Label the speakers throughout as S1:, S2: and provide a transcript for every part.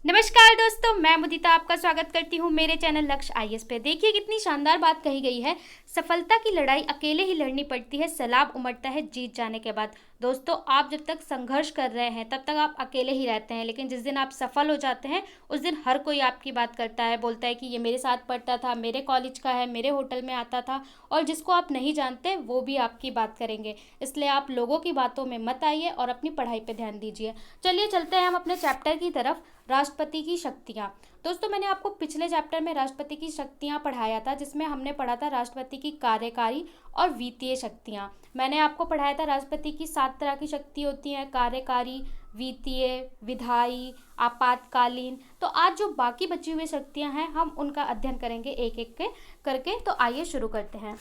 S1: नमस्कार दोस्तों, मैं मुदिता आपका स्वागत करती हूँ मेरे चैनल लक्ष्य आईएएस पे। देखिए कितनी शानदार बात कही गई है। सफलता की लड़ाई अकेले ही लड़नी पड़ती है, सलाब उमड़ता है जीत जाने के बाद। दोस्तों, आप जब तक संघर्ष कर रहे हैं तब तक आप अकेले ही रहते हैं, लेकिन जिस दिन आप सफल हो जाते हैं उस दिन हर कोई आपकी बात करता है, बोलता है कि ये मेरे साथ पढ़ता था, मेरे कॉलेज का है, मेरे होटल में आता था। और जिसको आप नहीं जानते वो भी आपकी बात करेंगे। इसलिए आप लोगों की बातों में मत आइए और अपनी पढ़ाई पर ध्यान दीजिए। चलिए चलते हैं हम अपने चैप्टर की तरफ, राष्ट्रपति की शक्तियाँ। दोस्तों, मैंने आपको पिछले चैप्टर में राष्ट्रपति की शक्तियाँ पढ़ाया था, जिसमें हमने पढ़ा था राष्ट्रपति की कार्यकारी और वित्तीय शक्तियाँ। मैंने आपको पढ़ाया था राष्ट्रपति की 7 तरह की शक्ति होती हैं, कार्यकारी, वित्तीय, विधायी, आपातकालीन। तो आज जो बाकी बची हुई शक्तियाँ हैं हम उनका अध्ययन करेंगे एक एक के करके। तो आइए शुरू करते हैं।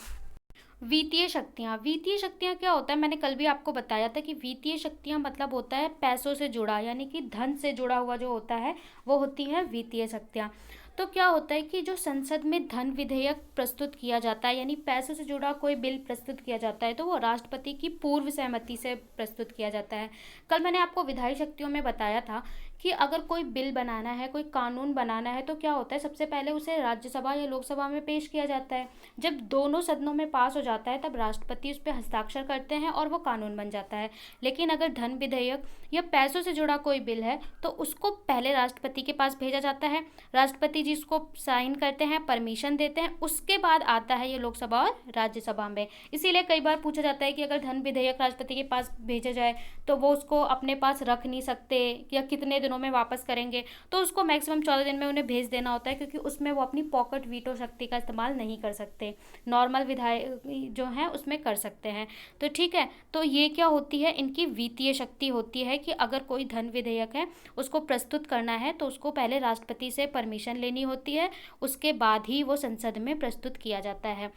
S1: वित्तीय शक्तियाँ क्या होता है, मैंने कल भी आपको बताया था कि वित्तीय शक्तियाँ मतलब होता है पैसों से जुड़ा, यानी कि धन से जुड़ा हुआ जो होता है वो होती है वित्तीय शक्तियाँ। तो क्या होता है कि जो संसद में धन विधेयक प्रस्तुत किया जाता है, यानी पैसों से जुड़ा कोई बिल प्रस्तुत किया जाता है, तो वो राष्ट्रपति की पूर्व सहमति से प्रस्तुत किया जाता है। कल मैंने आपको विधायी शक्तियों में बताया था कि अगर कोई बिल बनाना है, कोई कानून बनाना है, तो क्या होता है, सबसे पहले उसे राज्यसभा या लोकसभा में पेश किया जाता है। जब दोनों सदनों में पास हो जाता है तब राष्ट्रपति उस पर हस्ताक्षर करते हैं और वो कानून बन जाता है। लेकिन अगर धन विधेयक या पैसों से जुड़ा कोई बिल है तो उसको पहले राष्ट्रपति के पास भेजा जाता है, राष्ट्रपति जी उसको साइन करते हैं, परमिशन देते हैं, उसके बाद आता है ये लोकसभा और राज्यसभा में। इसीलिए कई बार पूछा जाता है कि अगर धन विधेयक राष्ट्रपति के पास भेजा जाए तो वो उसको अपने पास रख नहीं सकते या कितने दिनों में वापस करेंगे। तो उसको मैक्सिमम 14 दिन में उन्हें भेज देना होता है, क्योंकि उसमें वो अपनी पॉकेट वीटो शक्ति का इस्तेमाल नहीं कर सकते, नॉर्मल विधायक जो है उसमें कर सकते हैं। तो ठीक है, तो ये क्या होती है, इनकी वित्तीय शक्ति होती है कि अगर कोई धन विधेयक है उसको प्रस्तुत करना है तो उसको पहले राष्ट्रपति से परमिशन लेनी होती है, उसके बाद ही वो संसद में प्रस्तुत किया जाता है।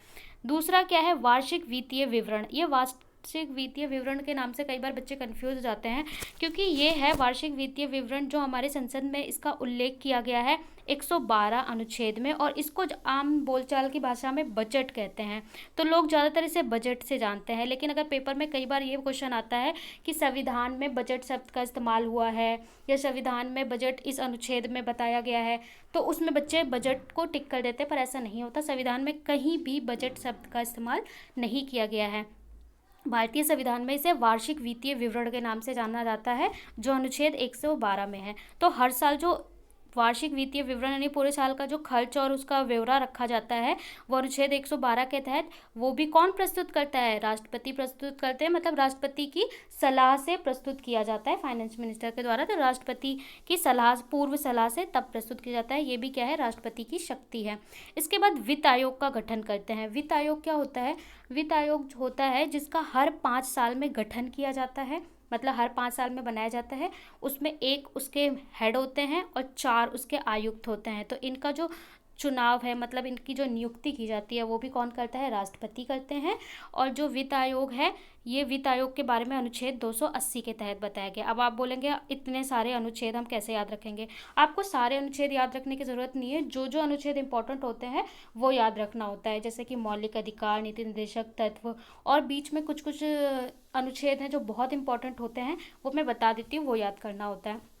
S1: दूसरा क्या है, वार्षिक वित्तीय विवरण। ये वार्षिक वित्तीय विवरण के नाम से कई बार बच्चे कंफ्यूज हो जाते हैं, क्योंकि ये है वार्षिक वित्तीय विवरण जो हमारे संसद में इसका उल्लेख किया गया है 112 अनुच्छेद में, और इसको आम बोलचाल की भाषा में बजट कहते हैं। तो लोग ज़्यादातर इसे बजट से जानते हैं, लेकिन अगर पेपर में कई बार ये क्वेश्चन आता है कि संविधान में बजट शब्द का इस्तेमाल हुआ है या संविधान में बजट इस अनुच्छेद में बताया गया है, तो उसमें बच्चे बजट को टिक कर देते हैं, पर ऐसा नहीं होता। संविधान में कहीं भी बजट शब्द का इस्तेमाल नहीं किया गया है। भारतीय संविधान में इसे वार्षिक वित्तीय विवरण के नाम से जाना जाता है, जो अनुच्छेद 112 में है। तो हर साल जो वार्षिक वित्तीय विवरण यानी पूरे साल का जो खर्च और उसका ब्यौरा रखा जाता है वो अनुच्छेद 112 के तहत, वो भी कौन प्रस्तुत करता है, राष्ट्रपति प्रस्तुत करते हैं। मतलब राष्ट्रपति की सलाह से प्रस्तुत किया जाता है फाइनेंस मिनिस्टर के द्वारा। तो राष्ट्रपति की सलाह, पूर्व सलाह से तब प्रस्तुत किया जाता है। ये भी क्या है, राष्ट्रपति की शक्ति है। इसके बाद वित्त आयोग का गठन करते हैं। वित्त आयोग क्या होता है, वित्त आयोग होता है जिसका हर 5 साल में गठन किया जाता है, मतलब हर 5 साल में बनाया जाता है। उसमें एक उसके हेड होते हैं और 4 उसके आयुक्त होते हैं। तो इनका जो चुनाव है, मतलब इनकी जो नियुक्ति की जाती है, वो भी कौन करता है, राष्ट्रपति करते हैं। और जो वित्त आयोग है, ये वित्त आयोग के बारे में अनुच्छेद 280 के तहत बताया गया। अब आप बोलेंगे इतने सारे अनुच्छेद हम कैसे याद रखेंगे। आपको सारे अनुच्छेद याद रखने की ज़रूरत नहीं है, जो जो अनुच्छेद इंपॉर्टेंट होते हैं वो याद रखना होता है, जैसे कि मौलिक अधिकार, नीति निर्देशक तत्व, और बीच में कुछ कुछ अनुच्छेद हैं जो बहुत इंपॉर्टेंट होते हैं, वो मैं बता देती हूँ, वो याद करना होता है।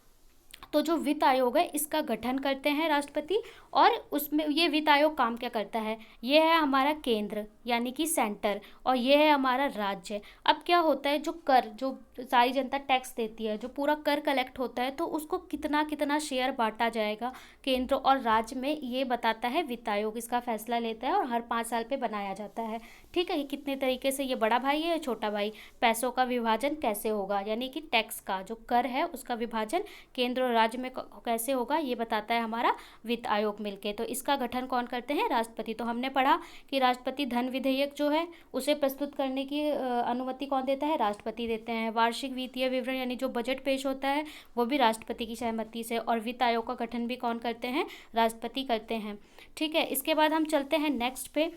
S1: तो जो वित्त आयोग है इसका गठन करते हैं राष्ट्रपति, और उसमें ये वित्त आयोग काम क्या करता है, ये है हमारा केंद्र यानी कि सेंटर, और ये है हमारा राज्य। अब क्या होता है, जो कर, जो सारी जनता टैक्स देती है, जो पूरा कर कलेक्ट होता है, तो उसको कितना कितना शेयर बांटा जाएगा केंद्र और राज्य में, ये बताता है वित्त आयोग। इसका फैसला लेता है और हर 5 साल पे बनाया जाता है। ठीक है, ये कितने तरीके से, ये बड़ा भाई है या छोटा भाई, पैसों का विभाजन कैसे होगा, यानी कि टैक्स का जो कर है उसका विभाजन केंद्र और राज्य में कैसे होगा, ये बताता है हमारा वित्त आयोग मिलके। तो इसका गठन कौन करते हैं, राष्ट्रपति। तो हमने पढ़ा कि राष्ट्रपति धन विधेयक जो है उसे प्रस्तुत करने की अनुमति कौन देता है, राष्ट्रपति देते हैं। वार्षिक वित्तीय विवरण यानी जो बजट पेश होता है वो भी राष्ट्रपति की सहमति से, और वित्त आयोग का गठन भी कौन करते हैं, राष्ट्रपति करते हैं। ठीक है, इसके बाद हम चलते हैं नेक्स्ट पे,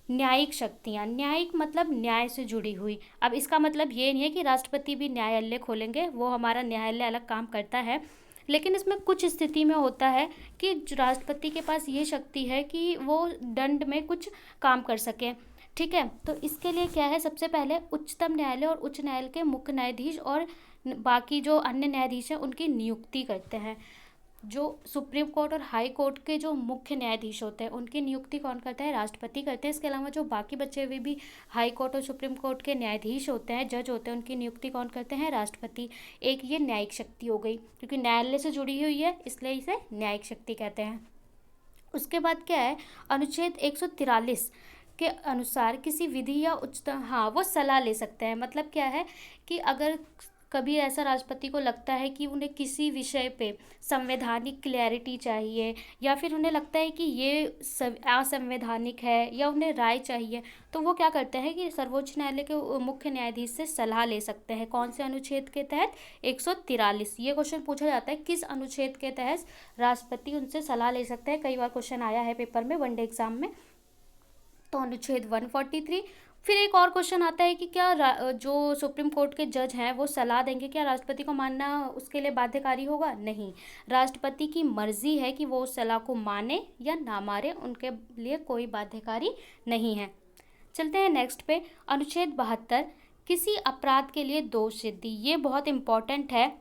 S1: न्यायिक शक्तियाँ। न्यायिक मतलब न्याय से जुड़ी हुई। अब इसका मतलब ये नहीं है कि राष्ट्रपति भी न्यायालय खोलेंगे, वो हमारा न्यायालय अलग काम करता है, लेकिन इसमें कुछ स्थिति में होता है कि राष्ट्रपति के पास ये शक्ति है कि वो दंड में कुछ काम कर सके। ठीक है, तो इसके लिए क्या है, सबसे पहले उच्चतम न्यायालय और उच्च न्यायालय के मुख्य न्यायाधीश और बाकी जो अन्य न्यायाधीश हैं उनकी नियुक्ति करते हैं। जो सुप्रीम कोर्ट और हाई कोर्ट के जो मुख्य न्यायाधीश होते हैं उनकी नियुक्ति कौन करता है? राष्ट्रपति करते हैं। इसके अलावा जो बाकी बचे हुए भी हाई कोर्ट और सुप्रीम कोर्ट के न्यायाधीश होते हैं, जज होते हैं, उनकी नियुक्ति कौन करते हैं? राष्ट्रपति। एक ये न्यायिक शक्ति हो गई, क्योंकि न्यायालय से जुड़ी हुई है इसलिए इसे न्यायिक शक्ति कहते हैं। उसके बाद क्या है, अनुच्छेद 143 के अनुसार किसी विधि या उच्चतम, हाँ, वो सलाह ले सकते हैं। मतलब क्या है कि अगर कभी ऐसा राष्ट्रपति को लगता है कि उन्हें किसी विषय पे संवैधानिक क्लैरिटी चाहिए, या फिर उन्हें लगता है कि ये असंवैधानिक है, या उन्हें राय चाहिए, तो वो क्या करते हैं कि सर्वोच्च न्यायालय के मुख्य न्यायाधीश से सलाह ले सकते हैं। कौन से अनुच्छेद के तहत? 143। ये क्वेश्चन पूछा जाता है किस अनुच्छेद के तहत राष्ट्रपति उनसे सलाह ले सकते हैं। कई बार क्वेश्चन आया है पेपर में, वनडे एग्जाम में। तो अनुच्छेद 143। फिर एक और क्वेश्चन आता है कि क्या जो सुप्रीम कोर्ट के जज हैं वो सलाह देंगे, क्या राष्ट्रपति को मानना उसके लिए बाध्यकारी होगा? नहीं, राष्ट्रपति की मर्जी है कि वो उस सलाह को माने या ना माने, उनके लिए कोई बाध्यकारी नहीं है। चलते हैं नेक्स्ट पे, अनुच्छेद 72, किसी अपराध के लिए दोष सिद्धि। ये बहुत इंपॉर्टेंट है,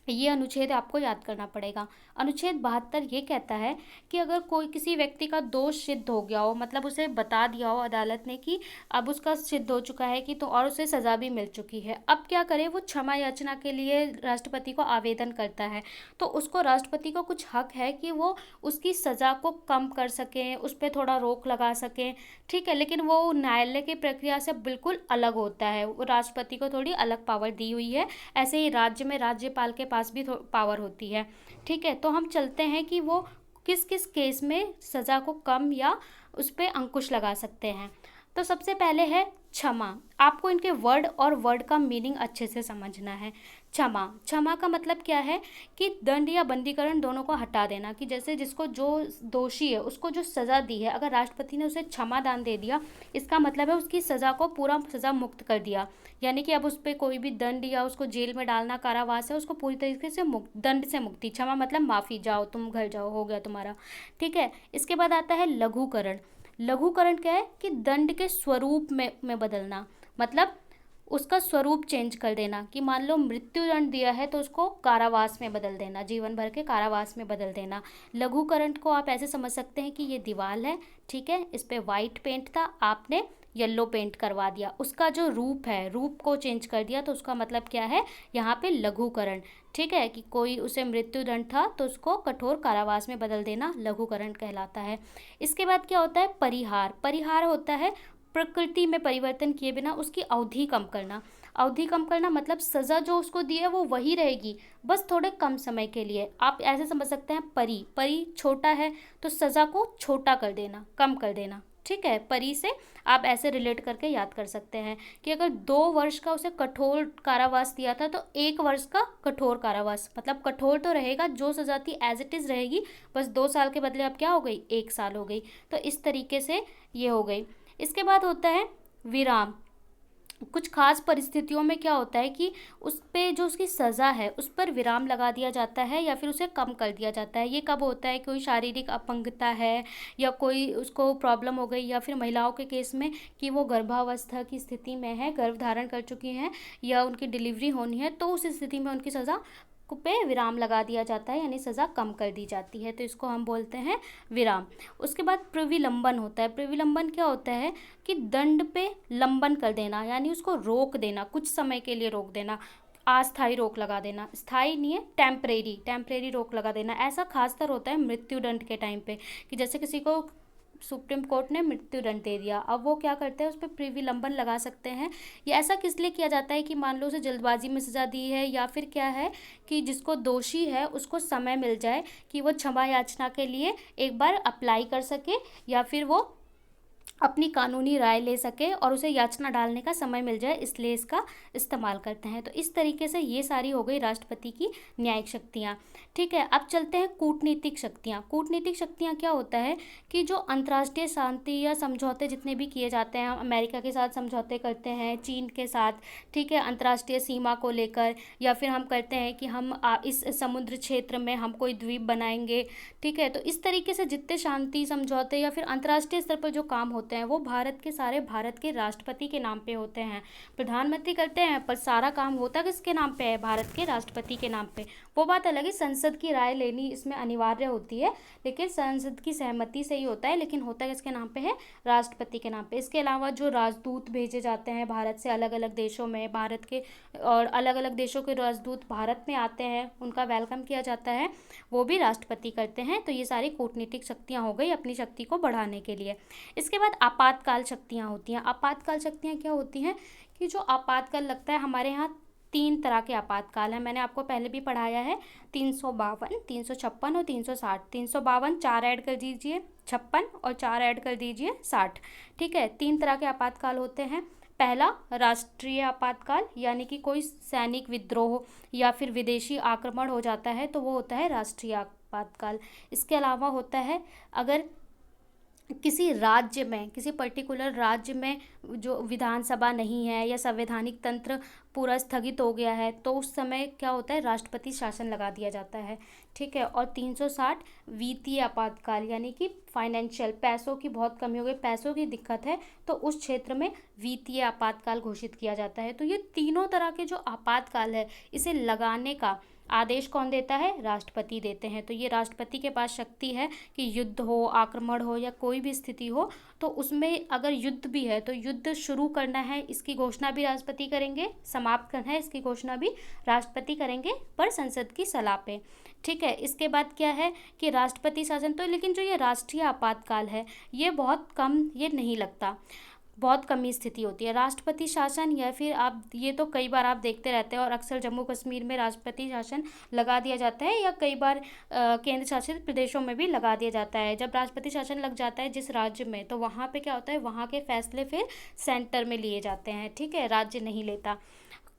S1: ये अनुच्छेद आपको याद करना पड़ेगा। अनुच्छेद 72 ये कहता है कि अगर कोई किसी व्यक्ति का दोष सिद्ध हो गया हो, मतलब उसे बता दिया हो अदालत ने कि अब उसका सिद्ध हो चुका है कि, तो और उसे सज़ा भी मिल चुकी है, अब क्या करे, वो क्षमा याचना के लिए राष्ट्रपति को आवेदन करता है। तो उसको राष्ट्रपति को कुछ हक है कि वो उसकी सज़ा को कम कर सकें, उस पर थोड़ा रोक लगा सकें, ठीक है। लेकिन वो न्यायालय की प्रक्रिया से बिल्कुल अलग होता है, वो राष्ट्रपति को थोड़ी अलग पावर दी हुई है। ऐसे ही राज्य में राज्यपाल के पास भी पावर होती है, ठीक है। तो हम चलते हैं कि वो किस किस केस में सज़ा को कम या उस पर अंकुश लगा सकते हैं। तो सबसे पहले है क्षमा। आपको इनके वर्ड और वर्ड का मीनिंग अच्छे से समझना है। क्षमा, क्षमा का मतलब क्या है कि दंड या बंदीकरण दोनों को हटा देना, कि जैसे जिसको जो दोषी है उसको जो सज़ा दी है, अगर राष्ट्रपति ने उसे क्षमा दान दे दिया, इसका मतलब है उसकी सज़ा को पूरा सज़ा मुक्त कर दिया, यानी कि अब उस पर कोई भी दंड या उसको जेल में डालना, कारावास है, उसको पूरी तरीके से दंड से मुक्ति। क्षमा मतलब माफ़ी, जाओ तुम घर जाओ, हो गया तुम्हारा, ठीक है। इसके बाद आता है लघुकरण। लघुकरण क्या है कि दंड के स्वरूप में बदलना, मतलब उसका स्वरूप चेंज कर देना, कि मान लो मृत्युदंड दिया है तो उसको कारावास में बदल देना, जीवन भर के कारावास में बदल देना। लघुकरण को आप ऐसे समझ सकते हैं कि ये दीवार है, ठीक है, इस पर वाइट पेंट था, आपने येलो पेंट करवा दिया, उसका जो रूप है, रूप को चेंज कर दिया, तो उसका मतलब क्या है यहाँ पे लघुकरण, ठीक है। कि कोई उसे मृत्युदंड था तो उसको कठोर कारावास में बदल देना लघुकरण कहलाता है। इसके बाद क्या होता है? परिहार। परिहार होता है प्रकृति में परिवर्तन किए बिना उसकी अवधि कम करना। अवधि कम करना मतलब सज़ा जो उसको दी है वो वही रहेगी, बस थोड़े कम समय के लिए। आप ऐसे समझ सकते हैं, परी, परी छोटा है तो सज़ा को छोटा कर देना, कम कर देना, ठीक है। परी से आप ऐसे रिलेट करके याद कर सकते हैं कि अगर 2 वर्ष का उसे कठोर कारावास दिया था तो 1 वर्ष का कठोर कारावास, मतलब कठोर तो रहेगा, जो सज़ा थी एज इट इज़ रहेगी, बस 2 साल के बदले अब क्या हो गई, 1 साल हो गई। तो इस तरीके से ये हो गई। इसके बाद होता है विराम। कुछ खास परिस्थितियों में क्या होता है कि उस पे जो उसकी सज़ा है उस पर विराम लगा दिया जाता है या फिर उसे कम कर दिया जाता है। ये कब होता है? कोई शारीरिक अपंगता है या कोई उसको प्रॉब्लम हो गई, या फिर महिलाओं के केस में कि वो गर्भावस्था की स्थिति में है, गर्भ धारण कर चुकी हैं या उनकी डिलीवरी होनी है, तो उस स्थिति में उनकी सज़ा पे विराम लगा दिया जाता है, यानी सज़ा कम कर दी जाती है, तो इसको हम बोलते हैं विराम। उसके बाद प्रविलंबन होता है। प्रविलंबन क्या होता है कि दंड पे लंबन कर देना, यानी उसको रोक देना, कुछ समय के लिए रोक देना, अस्थायी रोक लगा देना, स्थायी नहीं है, टेम्परेरी, टेम्परेरी रोक लगा देना। ऐसा खासकर होता है मृत्युदंड के टाइम पे, कि जैसे किसी को सुप्रीम कोर्ट ने मृत्युदंड दे दिया, अब वो क्या करते हैं, उस पर प्रिविलंबन लगा सकते हैं। ये ऐसा किस लिए किया जाता है कि मान लो उसे जल्दबाजी में सज़ा दी है, या फिर क्या है कि जिसको दोषी है उसको समय मिल जाए कि वो क्षमा याचना के लिए एक बार अप्लाई कर सके, या फिर वो अपनी कानूनी राय ले सके और उसे याचना डालने का समय मिल जाए, इसलिए इसका इस्तेमाल करते हैं। तो इस तरीके से ये सारी हो गई राष्ट्रपति की न्यायिक शक्तियाँ, ठीक है। अब चलते हैं कूटनीतिक शक्तियाँ। कूटनीतिक शक्तियाँ क्या होता है कि जो अंतर्राष्ट्रीय शांति या समझौते जितने भी किए जाते हैं, अमेरिका के साथ समझौते करते हैं, चीन के साथ, ठीक है, अंतर्राष्ट्रीय सीमा को लेकर, या फिर हम करते हैं कि हम इस समुद्र क्षेत्र में हम कोई द्वीप बनाएंगे, ठीक है। तो इस तरीके से जितने शांति समझौते या फिर अंतर्राष्ट्रीय स्तर पर जो काम होते हैं वो भारत के सारे भारत के राष्ट्रपति के नाम पे होते हैं। प्रधानमंत्री करते हैं पर सारा काम होता किसके नाम पे है? भारत के राष्ट्रपति के नाम पे। वो बात अलग है, संसद की राय लेनी इसमें अनिवार्य होती है, लेकिन संसद की सहमति से ही होता है, लेकिन होता किसके नाम पे है, राष्ट्रपति के नाम पे। इसके अलावा जो राजदूत भेजे जाते हैं भारत से अलग अलग देशों में, भारत के और अलग अलग देशों के राजदूत भारत में आते हैं, उनका वेलकम किया जाता है, वो भी राष्ट्रपति करते हैं। तो ये सारी कूटनीतिक शक्तियाँ हो गई अपनी शक्ति को बढ़ाने के लिए। इसके बाद आपातकाल शक्तियाँ होती हैं। आपातकाल शक्तियाँ क्या होती हैं कि जो आपातकाल लगता है हमारे यहाँ 3 तरह के आपातकाल हैं, मैंने आपको पहले भी पढ़ाया है, 352, 356 और 360। 352 4 ऐड कर दीजिए 56 और 4 ऐड कर दीजिए 60। ठीक है, 3 तरह के आपातकाल होते हैं। पहला राष्ट्रीय आपातकाल, यानी कि कोई सैनिक विद्रोह या फिर विदेशी आक्रमण हो जाता है तो वो होता है राष्ट्रीय आपातकाल। इसके अलावा होता है अगर किसी राज्य में, किसी पर्टिकुलर राज्य में जो विधानसभा नहीं है या संवैधानिक तंत्र पूरा स्थगित हो गया है, तो उस समय क्या होता है, राष्ट्रपति शासन लगा दिया जाता है। ठीक है, और 360 वित्तीय आपातकाल, यानी कि फाइनेंशियल, पैसों की बहुत कमी हो गई, पैसों की दिक्कत है, तो उस क्षेत्र में वित्तीय आपातकाल घोषित किया जाता है। तो ये तीनों तरह के जो आपातकाल है, इसे लगाने का आदेश कौन देता है, राष्ट्रपति देते हैं। तो ये राष्ट्रपति के पास शक्ति है कि युद्ध हो, आक्रमण हो या कोई भी स्थिति हो, तो उसमें अगर युद्ध भी है तो युद्ध शुरू करना है इसकी घोषणा भी राष्ट्रपति करेंगे, समाप्त करना है इसकी घोषणा भी राष्ट्रपति करेंगे, पर संसद की सलाह पे। ठीक है, इसके बाद क्या है कि राष्ट्रपति शासन, तो लेकिन जो ये राष्ट्रीय आपातकाल है ये बहुत कम, ये नहीं लगता, बहुत कमी स्थिति होती है। राष्ट्रपति शासन या फिर आप ये तो कई बार आप देखते रहते हैं, और अक्सर जम्मू कश्मीर में राष्ट्रपति शासन लगा दिया जाता है, या कई बार केंद्र शासित प्रदेशों में भी लगा दिया जाता है। जब राष्ट्रपति शासन लग जाता है जिस राज्य में, तो वहाँ पे क्या होता है, वहाँ के फैसले फिर सेंटर में लिए जाते हैं। ठीक है, राज्य नहीं लेता,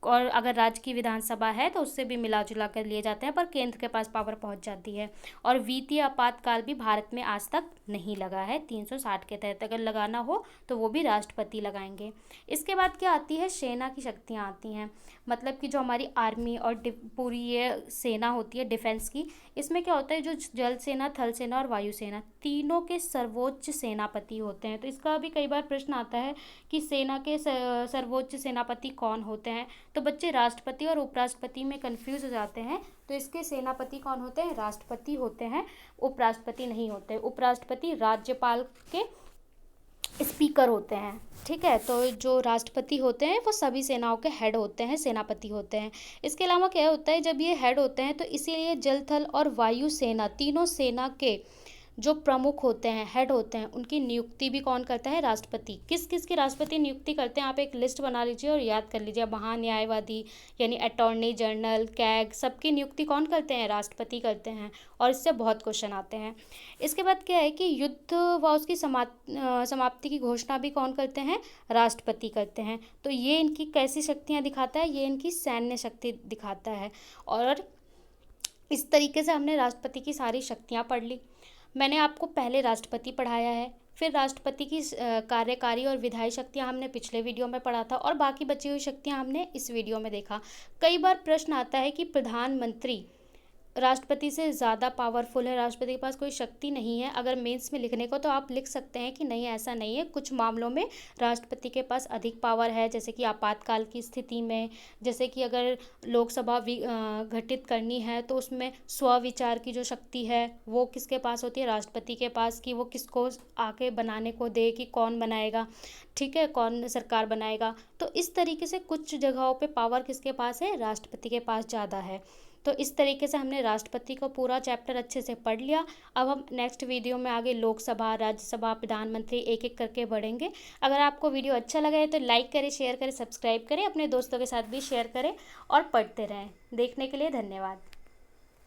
S1: और अगर राज्य की विधानसभा है तो उससे भी मिला जुला कर लिए जाते हैं, पर केंद्र के पास पावर पहुंच जाती है। और वित्तीय आपातकाल भी भारत में आज तक नहीं लगा है 360 के तहत, अगर लगाना हो तो वो भी राष्ट्रपति लगाएंगे। इसके बाद क्या आती है, सेना की शक्तियाँ आती हैं, मतलब कि जो हमारी आर्मी और पूरी ये सेना होती है डिफेंस की, इसमें क्या होता है, जो जल सेना, थल सेना और वायुसेना, तीनों के सर्वोच्च सेनापति होते हैं। तो इसका भी कई बार प्रश्न आता है कि सेना के सर्वोच्च सेनापति कौन होते हैं, तो बच्चे राष्ट्रपति और उपराष्ट्रपति में कंफ्यूज हो जाते हैं। तो इसके सेनापति कौन होते हैं, राष्ट्रपति होते हैं, उपराष्ट्रपति नहीं होते। उपराष्ट्रपति राज्यपाल के स्पीकर होते हैं। ठीक है, तो जो राष्ट्रपति होते हैं वो सभी सेनाओं के हेड होते हैं, सेनापति होते हैं। इसके अलावा क्या होता है, जब ये हेड होते हैं तो इसीलिए जल, थल और वायु सेना, तीनों सेना के जो प्रमुख होते हैं, हेड होते हैं, उनकी नियुक्ति भी कौन करता है, राष्ट्रपति। किस किस की राष्ट्रपति नियुक्ति करते हैं, आप एक लिस्ट बना लीजिए और याद कर लीजिए। महान्यायवादी यानी अटॉर्नी जनरल, कैग, सबकी नियुक्ति कौन करते हैं, राष्ट्रपति करते हैं, और इससे बहुत क्वेश्चन आते हैं। इसके बाद क्या है कि युद्ध व उसकी समाप्ति की घोषणा भी कौन करते हैं, राष्ट्रपति करते हैं। तो ये इनकी कैसी शक्तियाँ दिखाता है, ये इनकी सैन्य शक्ति दिखाता है। और इस तरीके से हमने राष्ट्रपति की सारी शक्तियाँ पढ़ ली। मैंने आपको पहले राष्ट्रपति पढ़ाया है, फिर राष्ट्रपति की कार्यकारी और विधायी शक्तियाँ हमने पिछले वीडियो में पढ़ा था, और बाकी बची हुई शक्तियाँ हमने इस वीडियो में देखा। कई बार प्रश्न आता है कि प्रधानमंत्री राष्ट्रपति से ज़्यादा पावरफुल है, राष्ट्रपति के पास कोई शक्ति नहीं है। अगर मेंस में लिखने को तो आप लिख सकते हैं कि नहीं, ऐसा नहीं है, कुछ मामलों में राष्ट्रपति के पास अधिक पावर है, जैसे कि आपातकाल की स्थिति में, जैसे कि अगर लोकसभा गठित करनी है तो उसमें स्वविचार की जो शक्ति है वो किसके पास होती है, राष्ट्रपति के पास, कि वो किसको आके बनाने को दे, कि कौन बनाएगा, ठीक है, कौन सरकार बनाएगा। तो इस तरीके से कुछ जगहों पे पावर किसके पास है, राष्ट्रपति के पास ज़्यादा है। तो इस तरीके से हमने राष्ट्रपति को पूरा चैप्टर अच्छे से पढ़ लिया। अब हम नेक्स्ट वीडियो में आगे लोकसभा, राज्यसभा, प्रधानमंत्री एक एक करके बढ़ेंगे। अगर आपको वीडियो अच्छा लगा है तो लाइक करें, शेयर करें, सब्सक्राइब करें, अपने दोस्तों के साथ भी शेयर करें और पढ़ते रहें। देखने के लिए धन्यवाद।